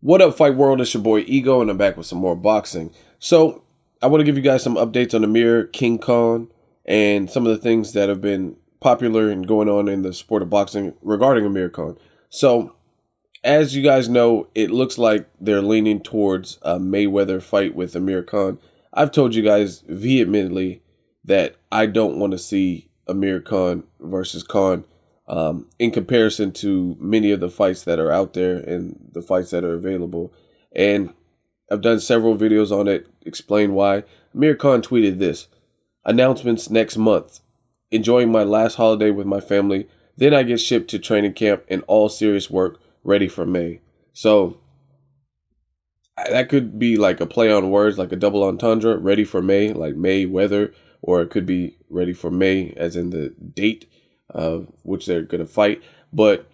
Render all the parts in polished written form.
What up, Fight World? It's your boy Ego, and I'm back with some more boxing. So, I want to give you guys some updates on Amir King Khan and some of the things that have been popular and going on in the sport of boxing regarding Amir Khan. So, as you guys know, it looks like they're leaning towards a Mayweather fight with Amir Khan. I've told you guys vehemently that I don't want to see Amir Khan versus Khan in comparison to many of the fights that are out there and the fights that are available. And I've done several videos on it, explain why. Amir Khan tweeted this: announcements next month. Enjoying my last holiday with my family. Then I get shipped to training camp and all serious work ready for May. So that could be like a play on words, like a double entendre, ready for May, like May weather, or it could be ready for May as in the date of which they're going to fight. But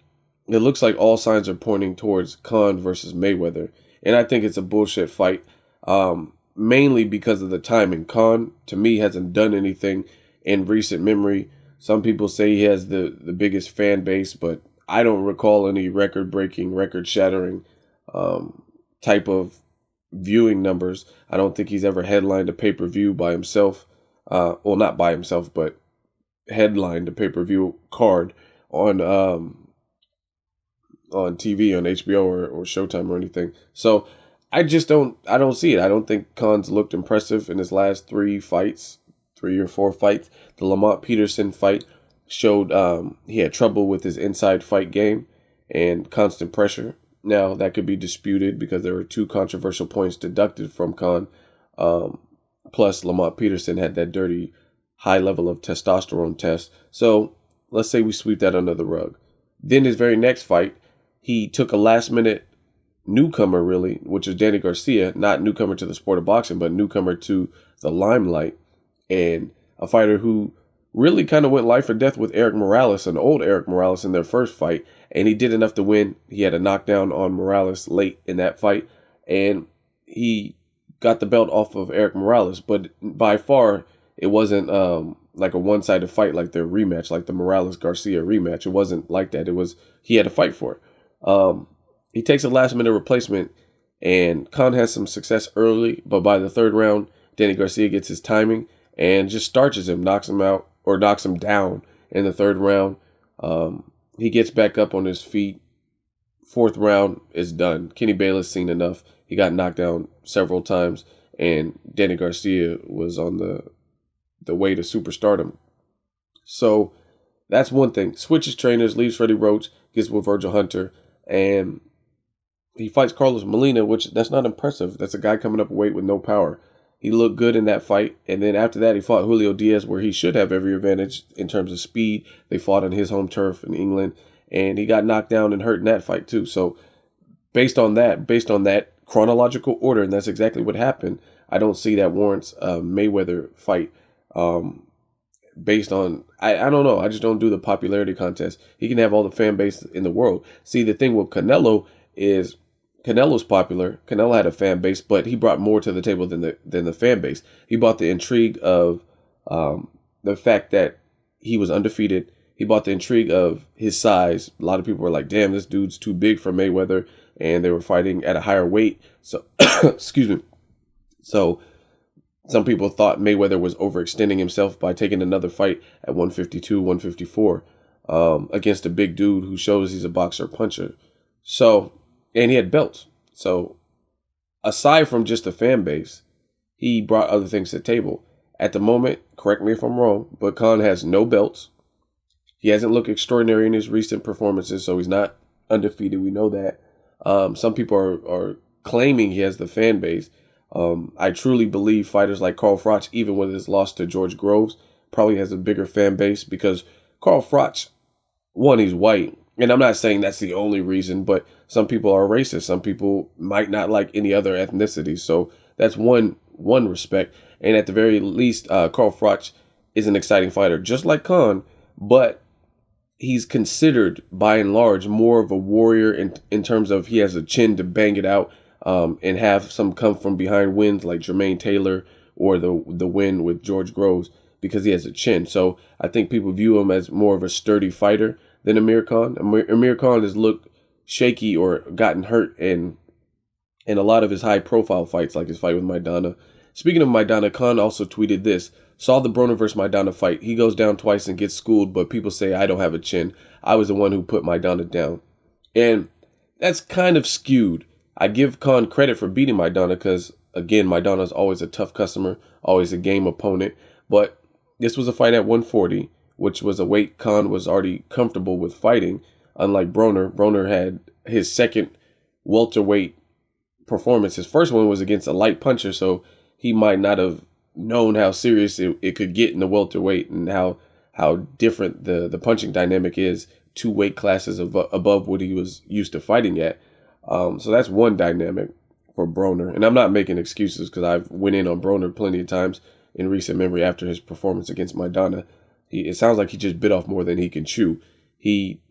it looks like all signs are pointing towards Khan versus Mayweather. And I think it's a bullshit fight, mainly because of the timing. Khan, to me, hasn't done anything in recent memory. Some people say he has the biggest fan base, but I don't recall any record-breaking, record-shattering type of viewing numbers. I don't think he's ever headlined a pay-per-view by himself. Well, not by himself, but headlined a pay-per-view card on TV, on HBO or Showtime or anything. So I don't see it. I don't think Khan's looked impressive in his last three or four fights. The Lamont Peterson fight showed he had trouble with his inside fight game and constant pressure. Now, that could be disputed because there were two controversial points deducted from Khan. Plus, Lamont Peterson had that dirty high level of testosterone test. So let's say we sweep that under the rug. Then his very next fight, he took a last-minute newcomer, really, which is Danny Garcia, not newcomer to the sport of boxing, but newcomer to the limelight, and a fighter who really kind of went life or death with Eric Morales, an old Eric Morales, in their first fight, and he did enough to win. He had a knockdown on Morales late in that fight, and he got the belt off of Eric Morales, but by far, it wasn't like a one-sided fight like their rematch, like the Morales-Garcia rematch. It wasn't like that. It was, he had to fight for it. He takes a last-minute replacement, and Khan has some success early, but by the third round, Danny Garcia gets his timing and just starches him, knocks him out, or knocks him down in the third round. He gets back up on his feet. Fourth round is done. Kenny Bayless seen enough. He got knocked down several times, and Danny Garcia was on the way to superstardom. So that's one thing. Switches trainers, leaves Freddie Roach, gets with Virgil Hunter, and he fights Carlos Molina, which that's not impressive. That's a guy coming up weight with no power. He looked good in that fight, and then after that, he fought Julio Diaz, where he should have every advantage in terms of speed. They fought on his home turf in England, and he got knocked down and hurt in that fight too. So based on that chronological order, and that's exactly what happened, I don't see that warrants a Mayweather fight. Based on, I don't know. I just don't do the popularity contest. He can have all the fan base in the world. See, the thing with Canelo is Canelo's popular. Canelo had a fan base, but he brought more to the table than the fan base. He brought the intrigue of the fact that he was undefeated. He brought the intrigue of his size. A lot of people were like, damn, this dude's too big for Mayweather, and they were fighting at a higher weight. So, excuse me. So some people thought Mayweather was overextending himself by taking another fight at 152, 154 against a big dude who shows he's a boxer puncher. So, and he had belts. So aside from just the fan base, he brought other things to the table. At the moment, correct me if I'm wrong, but Khan has no belts. He hasn't looked extraordinary in his recent performances, so he's not undefeated. We know that. Some people are claiming he has the fan base. I truly believe fighters like Carl Froch, even with his loss to George Groves, probably has a bigger fan base because Carl Froch, one, he's white. And I'm not saying that's the only reason, but some people are racist. Some people might not like any other ethnicity. So that's one respect. And at the very least, Carl Froch is an exciting fighter, just like Khan, but he's considered by and large more of a warrior in terms of he has a chin to bang it out. And have some come from behind wins like Jermaine Taylor or the win with George Groves because he has a chin. So I think people view him as more of a sturdy fighter than Amir Khan. Amir Khan has looked shaky or gotten hurt, and and a lot of his high-profile fights, like his fight with Maidana. Speaking of Maidana, Khan also tweeted this. Saw the Broner versus Maidana fight. He goes down twice and gets schooled, but people say I don't have a chin. I was the one who put Maidana down. And that's kind of skewed. I give Khan credit for beating Maidana because, again, Maidana's always a tough customer, always a game opponent. But this was a fight at 140, which was a weight Khan was already comfortable with fighting. Unlike Broner, Broner had his second welterweight performance. His first one was against a light puncher, so he might not have known how serious it could get in the welterweight and how different the punching dynamic is 2 weight classes above what he was used to fighting at. So that's one dynamic for Broner. And I'm not making excuses because I've went in on Broner plenty of times in recent memory after his performance against Maidana. It sounds like he just bit off more than he can chew. He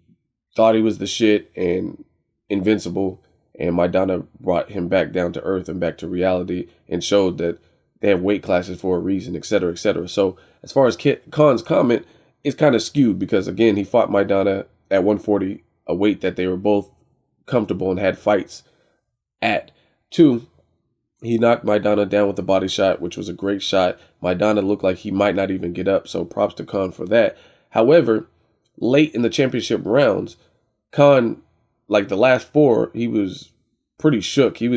thought he was the shit and invincible, and Maidana brought him back down to earth and back to reality and showed that they have weight classes for a reason, etc., etc. So as far as Khan's comment, it's kind of skewed because, again, he fought Maidana at 140, a weight that they were both comfortable and had fights at. 2, he knocked Maidana down with a body shot, which was a great shot. Maidana looked like he might not even get up, so props to Khan for that. However, late in the championship rounds, Khan, like the last 4, he was pretty shook. He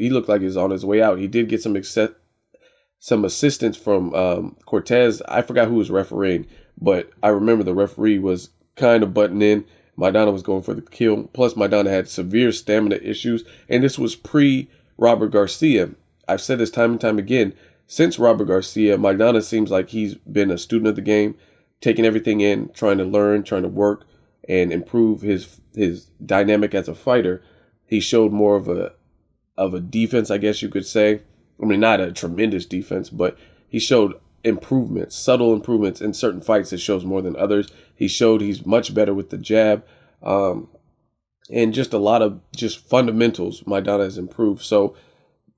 looked like he was on his way out. He did get some assistance from Cortez. I forgot who was refereeing, but I remember the referee was kind of butting in. Maidana was going for the kill. Plus, Maidana had severe stamina issues, and this was pre-Robert Garcia. I've said this time and time again. Since Robert Garcia, Maidana seems like he's been a student of the game, taking everything in, trying to learn, trying to work, and improve his dynamic as a fighter. He showed more of a defense, I guess you could say. I mean, not a tremendous defense, but he showed improvements, subtle improvements in certain fights. It shows more than others. He showed he's much better with the jab, and just a lot of just fundamentals. Maidana has improved. So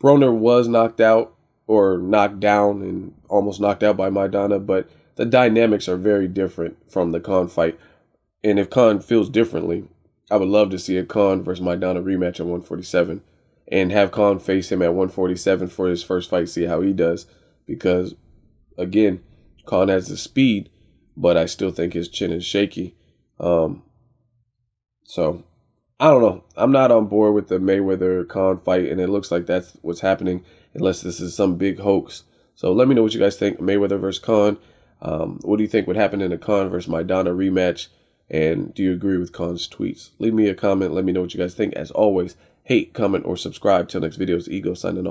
Broner was knocked out or knocked down and almost knocked out by Maidana, but the dynamics are very different from the Khan fight. And if Khan feels differently, I would love to see a Khan versus Maidana rematch at 147 and have Khan face him at 147 for his first fight, see how he does. Because, again, Khan has the speed, but I still think his chin is shaky. So, I don't know. I'm not on board with the Mayweather-Khan fight, and it looks like that's what's happening, unless this is some big hoax. So let me know what you guys think. Mayweather versus Khan. What do you think would happen in a Khan versus Maidana rematch? And do you agree with Khan's tweets? Leave me a comment. Let me know what you guys think. As always, hate, comment, or subscribe. Till next video, it's Ego signing off.